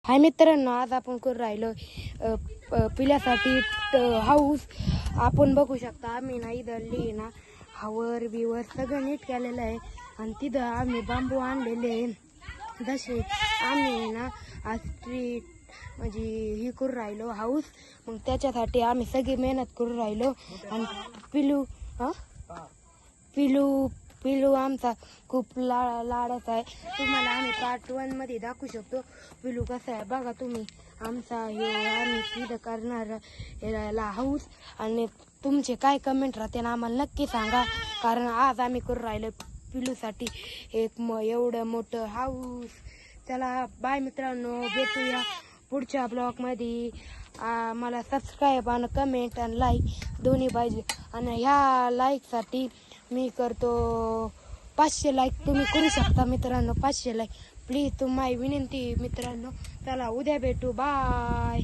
हाय मित्रांनो, आज आपण करू राहिलो पिल्यासाठी हाऊस. आपण बघू शकता आम्ही ना इथली ना हावर बिवर सगळं नीट केलेलं आहे आणि तिथं आम्ही बांबू आणलेले आहे. जसे आम्ही ना आज स्ट्रीट म्हणजे ही करू राहिलो हाऊस. मग त्याच्यासाठी आम्ही सगळी मेहनत करू राहिलो. आणि पिलू आमचा खूप लाडच आहे. तुम्हाला आम्ही पार्ट 1 मध्ये दाखवू शकतो पिलू कसा आहे. बघा तुम्ही आमचा आम्ही तिथं करणार याला हाऊस. आणि तुमचे काय कमेंट राहते ना आम्हाला नक्की सांगा, कारण आज आम्ही करू राहिलो पिलूसाठी एक एवढं मोठं हाऊस. चला बाय मित्रांनो, भेटूया पुढच्या ब्लॉगमध्ये. मला सबस्क्राईब आणि कमेंट आणि लाईक दोन्ही पाहिजे. आणि ह्या लाईकसाठी मी करतो 500 लाईक. तुम्ही करू शकता मित्रांनो 500 लाईक प्लीज. तुम्हाला विनंती मित्रांनो. चला उद्या भेटू, बाय.